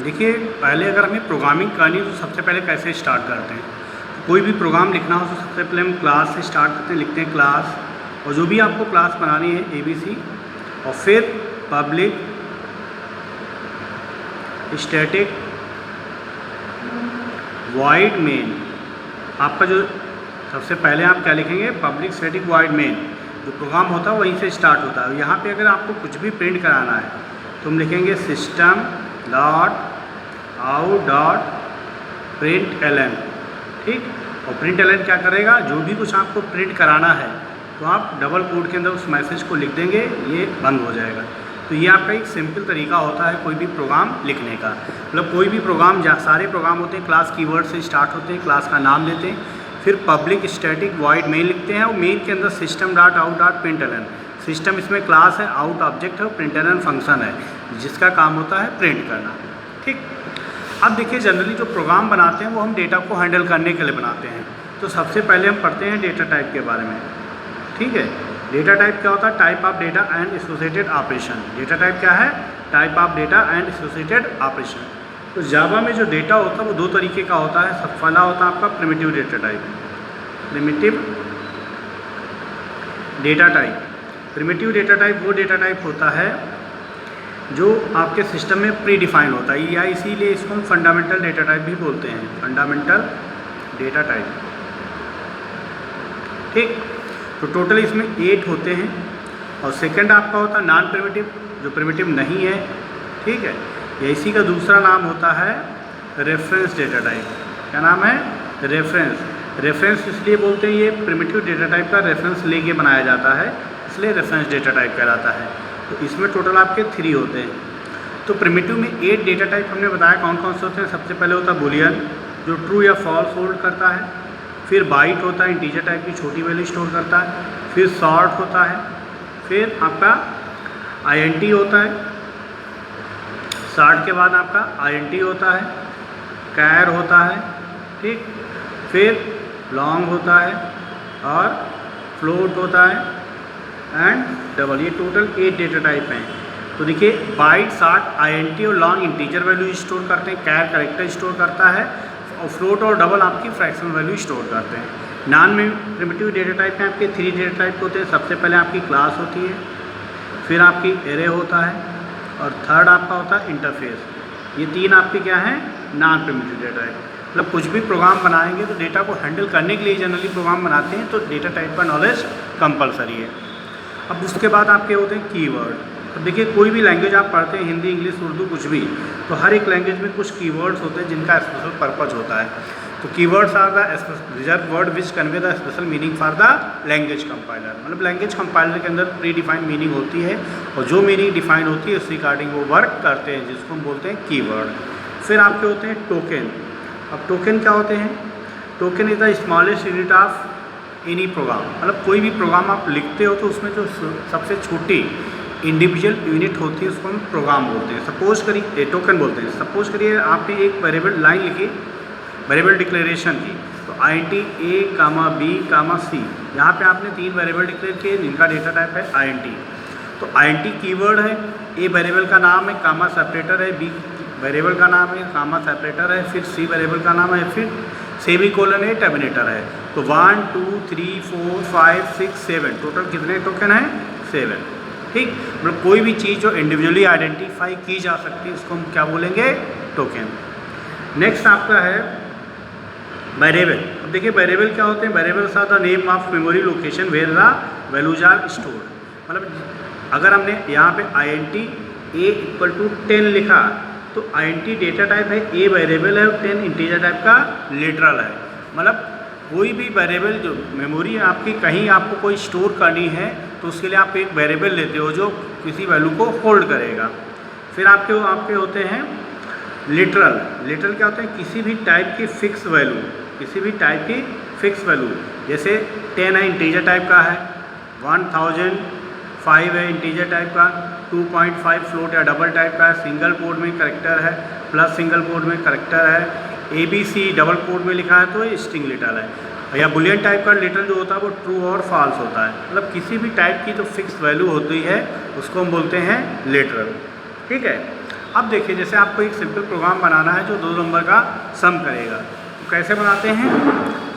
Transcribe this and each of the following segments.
देखिए, पहले अगर हमें प्रोग्रामिंग करनी है तो सबसे पहले कैसे स्टार्ट करते हैं। कोई भी प्रोग्राम लिखना हो तो सबसे पहले हम क्लास से स्टार्ट करते हैं, लिखते हैं क्लास, और जो भी आपको क्लास बनानी है ABC, और फिर पब्लिक स्टैटिक वॉइड मेन। आपका जो सबसे पहले आप क्या लिखेंगे, पब्लिक स्टैटिक वॉइड मेन। जो प्रोग्राम होता है वहीं से स्टार्ट होता है। यहाँ पे अगर आपको कुछ भी प्रिंट कराना है तो हम लिखेंगे system dot out dot println, ठीक। और प्रिंट एलन क्या करेगा, जो भी कुछ आपको प्रिंट कराना है तो आप डबल कोट के अंदर उस मैसेज को लिख देंगे, ये बंद हो जाएगा। तो ये आपका एक सिंपल तरीका होता है कोई भी प्रोग्राम लिखने का। मतलब कोई भी प्रोग्राम, जहाँ सारे प्रोग्राम होते हैं क्लास कीवर्ड से स्टार्ट होते हैं, क्लास का नाम लेते हैं, फिर पब्लिक स्टैटिक वॉइड मेन लिखते हैं, और मेन के अंदर system dot out dot println. System इसमें क्लास है, आउट ऑब्जेक्ट है, और प्रिंट एलन फंक्शन है जिसका काम होता है प्रिंट करना, ठीक। अब देखिए, जनरली जो प्रोग्राम बनाते हैं वो हम डेटा को हैंडल करने के लिए बनाते हैं। तो सबसे पहले हम पढ़ते हैं डेटा टाइप के बारे में, ठीक है। डेटा टाइप क्या होता है, type of data and associated operation. Data type क्या है, type of data and associated operation. तो जावा में जो डेटा होता है वो दो तरीके का होता है। सब पहला होता है आपका primitive data type, primitive data type. Primitive data type वो डेटा टाइप होता है जो आपके सिस्टम में प्री डिफाइन होता है, या इसीलिए इसको हम फंडामेंटल डेटा टाइप भी बोलते हैं, फंडामेंटल डेटा टाइप, ठीक। तो टोटल इसमें 8 होते हैं। और सेकंड आपका होता है नॉन प्रिमिटिव, जो प्रिमिटिव नहीं है, ठीक है। या इसी का दूसरा नाम होता है रेफरेंस डेटा टाइप। क्या नाम है, रेफरेंस। रेफरेंस इसलिए बोलते हैं, ये प्रिमिटिव डेटा टाइप का रेफरेंस लेके बनाया जाता है, इसलिए रेफरेंस डेटा टाइप कहलाता है। तो इसमें टोटल आपके 3 होते हैं। तो प्रिमिटिव में 8 डेटा टाइप हमने बताया कौन कौन से होते हैं। सबसे पहले होता है बुलियन, जो ट्रू या फॉल्स होल्ड करता है। फिर बाइट होता है, इंटीजर टाइप की छोटी वैल्यू स्टोर करता है। फिर सॉर्ट होता है। फिर आपका INT होता है। सॉर्ट के बाद आपका INT होता है, कैर होता है, ठीक। फिर लॉन्ग होता है, और फ्लोट होता है, एंड डबल। ये टोटल 8 डेटा टाइप हैं। तो देखिए, बाइट, सॉर्ट, INT और लॉन्ग इंटीजर वैल्यू स्टोर करते हैं, कैर कैरेक्टर स्टोर करता है, और फ्लोट और डबल आपकी फ्रैक्शनल वैल्यू स्टोर करते हैं। नॉन में प्रिमिटिव डेटा टाइप में आपके 3 डेटा टाइप होते हैं। सबसे पहले आपकी क्लास होती है, फिर आपकी एरे होता है, और थर्ड आपका होता है इंटरफेस। ये 3 आपके क्या हैं, नॉन प्रिमिटिव डेटा टाइप। मतलब कुछ भी प्रोग्राम बनाएंगे तो डेटा को हैंडल करने के लिए जनरली प्रोग्राम बनाते हैं, तो डेटा टाइप का नॉलेज कंपलसरी है। अब उसके बाद आपके होते हैं कीवर्ड। अब देखिए, कोई भी लैंग्वेज आप पढ़ते हैं, हिंदी, इंग्लिश, उर्दू, कुछ भी, तो हर एक लैंग्वेज में कुछ कीवर्ड्स होते हैं जिनका स्पेशल पर्पज होता है। तो keywords are the reserved word which convey the special meaning for the language compiler. मतलब लैंग्वेज कंपाइलर के अंदर प्री डिफाइंड मीनिंग होती है, और जो मीनिंग डिफाइन होती है उस रिगार्डिंग वो वर्क करते हैं, जिसको हम बोलते हैं कीवर्ड। फिर आपके होते हैं टोकन। अब टोकन क्या होते हैं, token is the smallest unit of any program. मतलब कोई भी प्रोग्राम आप लिखते हो तो उसमें जो सबसे छोटी इंडिविजुअल यूनिट होती है उसको हम प्रोग्राम बोलते हैं। सपोज करिए, टोकन बोलते हैं। सपोज करिए आपने एक वेरिएबल लाइन लिखी, वेरिएबल डिक्लेरेशन की, तो INT A, B, C, यहाँ पे आपने 3 वेरिएबल डिक्लेयर किए जिनका डेटा टाइप है INT। तो INT कीवर्ड है, A वेरिएबल का नाम है, कामा सेपरेटर है, B वेरिएबल का नाम है, कामा सेपरेटर है, फिर C वेरिएबल का नाम है, फिर सेमीकोलन है, टर्मिनेटर है। तो 1 2 3 4 5 6 7 टोटल कितने टोकन हैं, 7, ठीक। मतलब कोई भी चीज़ जो इंडिविजुअली आइडेंटिफाई की जा सकती है उसको हम क्या बोलेंगे, टोकन। नेक्स्ट आपका है वेरिएबल। अब देखिए, वेरिएबल क्या होते हैं, variables are the name of memory location where the values are stored. मतलब अगर हमने यहाँ पे INT A = 10 लिखा, तो INT डेटा टाइप है, A वेरिएबल है, और 10 इंटीजर टाइप का लिटरल है। मतलब कोई भी वेरिएबल जो मेमोरी आपकी कहीं आपको कोई स्टोर करनी है तो उसके लिए आप एक वेरिएबल लेते हो जो किसी वैल्यू को होल्ड करेगा। फिर आपके होते हैं लिटरल। लिटरल क्या होते हैं, किसी भी टाइप की फिक्स वैल्यू, किसी भी टाइप की फिक्स वैल्यू। जैसे 10 है, इंटीजर टाइप का है, 1005 है, इंटीजर टाइप का, 2.5 फ्लोट या डबल टाइप का है, सिंगल कोड में करेक्टर है, प्लस सिंगल कोड में करेक्टर है, ABC डबल कोड में लिखा है तो ये स्ट्रिंग लिटरल है। या बुलियन टाइप का लिटरल जो होता है वो ट्रू और फॉल्स होता है। मतलब किसी भी टाइप की जो फिक्स वैल्यू होती है उसको हम बोलते हैं लिटरल, ठीक है। अब देखिए जैसे आपको एक सिंपल प्रोग्राम बनाना है जो 2 नंबर का सम करेगा, तो कैसे बनाते हैं?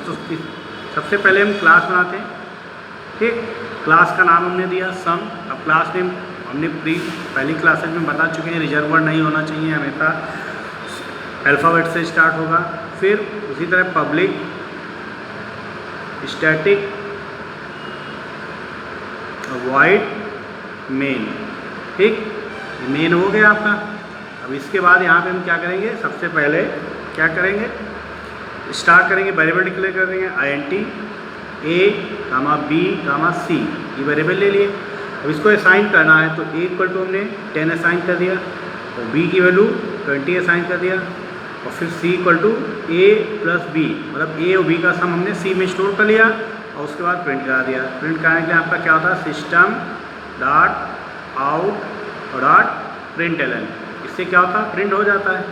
तो सबसे पहले हम क्लास बनाते हैं, ठीक। क्लास का नाम हमने दिया सम। अब क्लास नेम हमने पहली क्लासेज में बता चुके हैं, रिजर्व वर्ड नहीं होना चाहिए, हमेशा अल्फ़ाबेट से स्टार्ट होगा। फिर उसी तरह पब्लिक स्टैटिक वॉइड मेन, ठीक। मेन हो गया आपका। अब इसके बाद यहाँ पे हम क्या करेंगे, सबसे पहले क्या करेंगे, स्टार्ट करेंगे, वेरिएबल डिक्लेयर कर देंगे int a, b, c, ये वेरिएबल ले लिए। अब इसको असाइन करना है, तो a इक्वल टू हमने 10 असाइन कर दिया, और b की वैल्यू 20 असाइन कर दिया, और फिर c equal to a plus b, मतलब a और b का सम हमने c में स्टोर कर लिया, और उसके बाद प्रिंट करा दिया। प्रिंट कराने के लिए आपका क्या होता है, system dot out dot println, इससे क्या होता है, प्रिंट हो जाता है,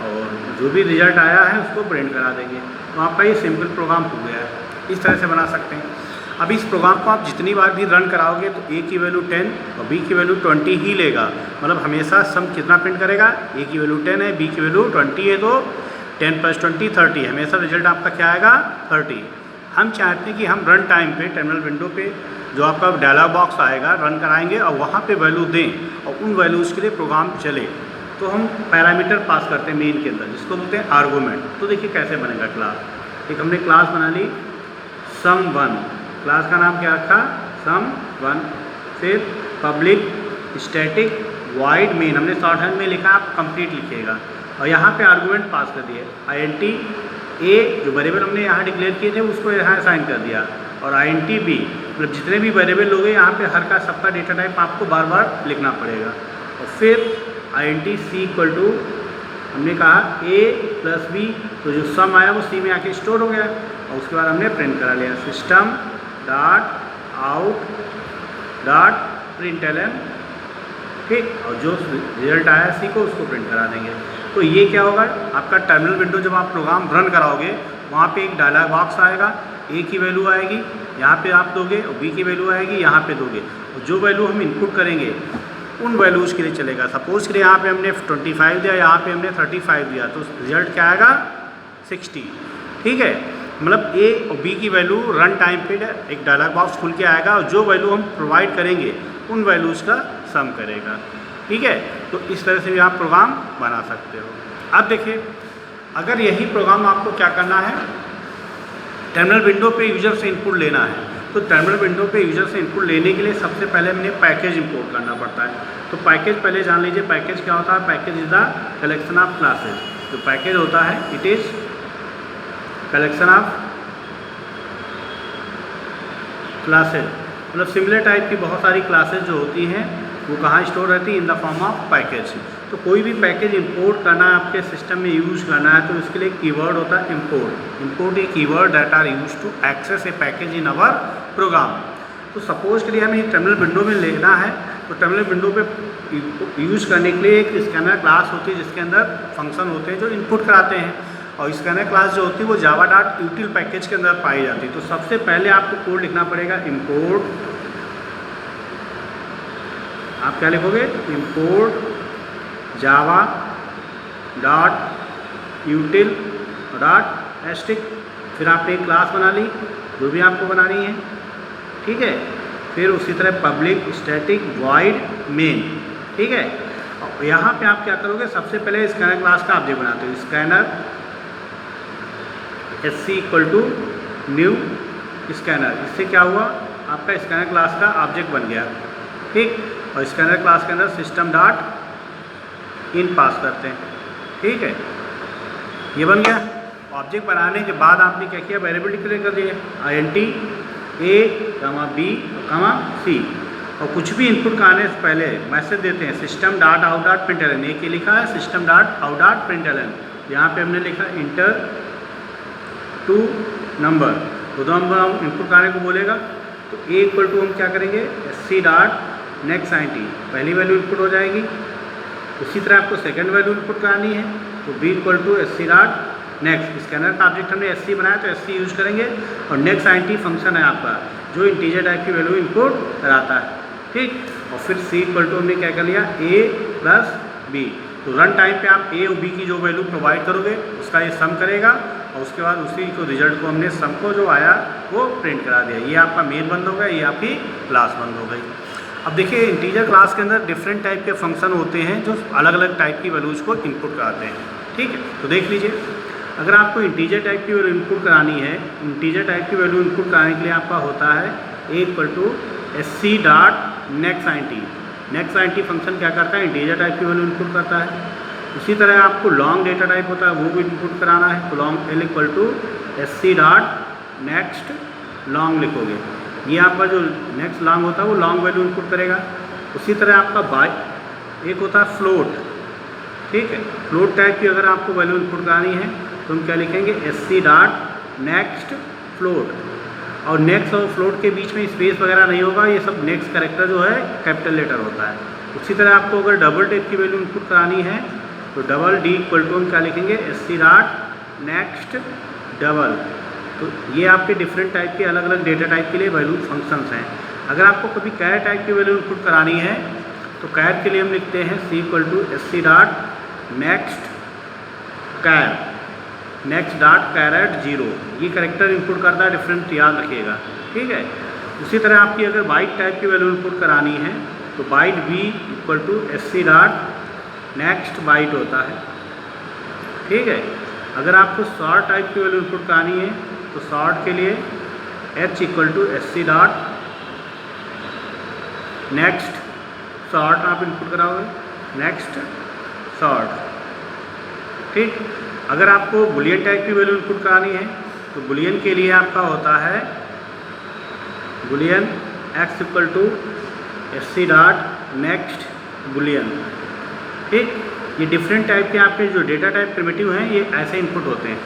और जो भी रिजल्ट आया है उसको प्रिंट करा देंगे। तो आपका ये सिंपल प्रोग्राम हो गया है, इस तरह से बना सकते हैं। अब इस प्रोग्राम को आप जितनी बार भी रन कराओगे तो a की वैल्यू 10 और b की वैल्यू 20 ही लेगा, मतलब हमेशा सम कितना प्रिंट करेगा, a की वैल्यू 10 है, b की वैल्यू 20 है, तो 10 + 20 30, हमेशा रिजल्ट आपका क्या आएगा 30। हम चाहते हैं कि हम रन टाइम पे टर्मिनल विंडो पे जो आपका डायलॉग बॉक्स आएगा रन कराएंगे और वहाँ पे वैल्यू दें, और उन वैल्यूज़ के लिए प्रोग्राम चले। तो हम पैरामीटर पास करते हैं मेन के अंदर, जिसको बोलते हैं आर्गूमेंट। तो देखिए कैसे बनेगा क्लास। एक हमने क्लास बना ली sum1, क्लास का नाम क्या रखा, sum1। फिर पब्लिक स्टैटिक वॉइड मेन, हमने शॉर्ट हैंड में लिखा, आप कंप्लीट लिखिएगा, और यहाँ पे आर्गूमेंट पास कर दिए int a, जो वेरिएबल हमने यहाँ डिक्लेयर किए थे उसको यहाँ असाइन कर दिया, और int b, मतलब जितने भी वेरिएबल लोगे यहाँ पे हर का सबका डेटा टाइप आपको बार बार लिखना पड़ेगा। और फिर int c इक्वल टू हमने कहा a प्लस b, तो जो सम आया वो c में आके स्टोर हो गया, और उसके बाद हमने प्रिंट करा लिया system dot out dot println, ठीक। और जो रिजल्ट आया c को उसको प्रिंट करा देंगे। तो ये क्या होगा, आपका टर्मिनल विंडो जब आप प्रोग्राम रन कराओगे वहाँ पे एक डायलॉग बॉक्स आएगा, a की वैल्यू आएगी यहाँ पे आप दोगे, और b की वैल्यू आएगी यहाँ पे दोगे, और जो वैल्यू हम इनपुट करेंगे उन वैल्यूज़ के लिए चलेगा। सपोज के लिए यहाँ पे हमने 25 दिया, यहाँ पे हमने 35 दिया, तो रिजल्ट क्या आएगा 60, ठीक है। मतलब a और b की वैल्यू रन टाइम पे एक डायलॉग बॉक्स खुल के आएगा, और जो वैल्यू हम प्रोवाइड करेंगे उन वैल्यूज़ का सम करेगा, ठीक है। तो इस तरह से भी आप प्रोग्राम बना सकते हो। अब देखिए, अगर यही प्रोग्राम आपको क्या करना है, टर्मिनल विंडो पे यूज़र से इनपुट लेना है, तो टर्मिनल विंडो पे यूज़र से इनपुट लेने के लिए सबसे पहले हमने पैकेज इंपोर्ट करना पड़ता है। तो पैकेज पहले जान लीजिए, पैकेज क्या होता है। Package is the collection of classes. जो पैकेज होता है it is collection of classes, मतलब सिमिलर टाइप की बहुत सारी क्लासेज जो होती हैं वो कहाँ स्टोर रहती है, in the form of package. तो कोई भी पैकेज इंपोर्ट करना है, आपके सिस्टम में यूज़ करना है, तो इसके लिए कीवर्ड होता है import. Import a keyword that are use to access a package in our program. तो सपोज के लिए हमें टर्मिनल विंडो में लेना है, तो टर्मिनल विंडो पे यूज़ करने के लिए एक स्कैनर क्लास होती है जिसके अंदर फंक्शन होते हैं जो इनपुट कराते हैं, और स्कैनर क्लास जो होती है वो जावा डॉट यूटिल पैकेज के अंदर पाई जाती है। तो सबसे पहले आपको कोड लिखना पड़ेगा इंपोर्ट, आप क्या लिखोगे, import Java dot यूटिल dot asterisk. फिर आपने एक क्लास बना ली जो भी आपको बनानी है, ठीक है। फिर उसी तरह पब्लिक स्टैटिक वॉइड मेन, ठीक है। और यहाँ पे आप क्या करोगे, सबसे पहले स्कैनर क्लास का ऑब्जेक्ट बनाते हो। Scanner sc equal to new scanner, इससे क्या हुआ, आपका स्कैनर क्लास का ऑब्जेक्ट बन गया, ठीक। और स्कैनर क्लास के अंदर सिस्टम डॉट इन पास करते हैं, ठीक है। ये बन गया। ऑब्जेक्ट बनाने के बाद आपने क्या किया, वेरिएबल डिक्लेयर कर दिए int a, b, c, और कुछ भी इनपुट कराने से पहले मैसेज देते हैं system dot out dot println. एक लिखा है system dot out dot println, यहाँ पे हमने लिखा इंटर टू नंबर, तो दो नंबर हम इनपुट कराने को बोलेगा। तो a इक्वल टू हम क्या करेंगे, sc डॉट नेक्स्ट int, पहली वैल्यू इनपुट हो जाएगी। उसी तरह आपको सेकंड वैल्यू इनपुट करानी है, तो b equal to sc dot next. Scanner का ऑब्जेक्ट हमने sc बनाया तो sc यूज़ करेंगे, और नेक्स्ट int फंक्शन है आपका जो इंटीजर टाइप की वैल्यू इनपुट कराता है, ठीक। और फिर c इक्वल टू हमने क्या कर लिया, a प्लस बी। तो रन टाइम पे आप ए और बी की जो वैल्यू प्रोवाइड करोगे उसका ये सम करेगा और उसके बाद उसी को रिजल्ट को हमने सम को जो आया वो प्रिंट करा दिया। ये आपका मेन बंद हो गया, ये आपकी क्लास बंद हो गई। अब देखिए इंटीजर क्लास के अंदर डिफरेंट टाइप के फंक्शन होते हैं जो अलग अलग टाइप की वैल्यूज को इनपुट कराते हैं। ठीक है, तो देख लीजिए, अगर आपको इंटीजर टाइप की वैल्यू इनपुट करानी है, इंटीजर टाइप की वैल्यू इनपुट कराने के लिए आपका होता है a equal to sc dot next 90। Next 90 function क्या करता है, इंटीजर टाइप की वैल्यू इनपुट करता है। उसी तरह आपको लॉन्ग डेटा टाइप होता है वो भी इनपुट कराना है, तो long L equal to sc dot next long लिखोगे, ये आपका जो नेक्स्ट लॉन्ग होता है वो लॉन्ग वैल्यू इनपुट करेगा। उसी तरह आपका बाई एक होता है फ्लोट। ठीक है, फ्लोट टाइप की अगर आपको वैल्यू इनपुट करानी है तो हम क्या लिखेंगे, sc डॉट नेक्स्ट फ्लोट। और नेक्स्ट और फ्लोट के बीच में स्पेस वगैरह नहीं होगा, ये सब नेक्स्ट कैरेक्टर जो है कैपिटल लेटर होता है। उसी तरह आपको अगर डबल टाइप की वैल्यू इनपुट करानी है तो डबल डी इक्वल टू हम क्या लिखेंगे, sc डॉट नेक्स्ट डबल। तो ये आपके डिफरेंट टाइप के अलग अलग डेटा टाइप के लिए वैल्यू फंक्शंस हैं। अगर आपको कभी कैर टाइप की वैल्यू इनपुट करानी है तो कैर के लिए हम लिखते हैं c equal to sc dot next char, next dot char at 0। ये कैरेक्टर इनपुट करता है डिफरेंट, याद रखिएगा। ठीक है, उसी तरह आपकी अगर बाइट टाइप की वैल्यू इनपुट करानी है तो byte b equal to sc dot next byte होता है। ठीक है, अगर आपको शॉर्ट टाइप की वैल्यू इनपुट करानी है तो शॉर्ट के लिए h equal to sc dot next short आप इनपुट कराओगे, नेक्स्ट शॉर्ट। ठीक, अगर आपको बुलियन टाइप की वैल्यू इनपुट करानी है तो बुलियन के लिए आपका होता है boolean x equal to sc dot next Boolean. ठीक, ये डिफरेंट टाइप के आपके जो डेटा टाइप प्रिमिटिव हैं ये ऐसे इनपुट होते हैं।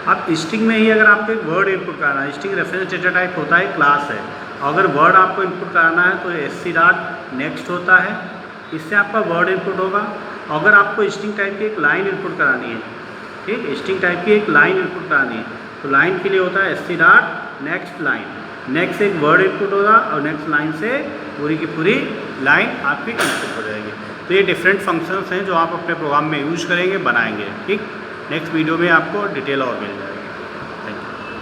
अब स्ट्रिंग में ही अगर आपको एक वर्ड इनपुट कराना है, स्ट्रिंग रेफरेंस डेटा टाइप होता है, क्लास है, अगर वर्ड आपको इनपुट कराना है तो sc डॉट नेक्स्ट होता है, इससे आपका वर्ड इनपुट होगा। अगर आपको स्ट्रिंग टाइप की एक लाइन इनपुट करानी है, ठीक, स्ट्रिंग टाइप की एक लाइन इनपुट करानी है तो लाइन के लिए होता है sc dot next line. Next से एक वर्ड इनपुट होगा और नेक्स्ट लाइन से पूरी की पूरी लाइन आपकी इनपुट हो जाएगी। तो ये डिफरेंट फंक्शंस हैं जो आप अपने प्रोग्राम में यूज करेंगे, बनाएंगे। ठीक, नेक्स्ट वीडियो में आपको डिटेल और मिल जाएगा।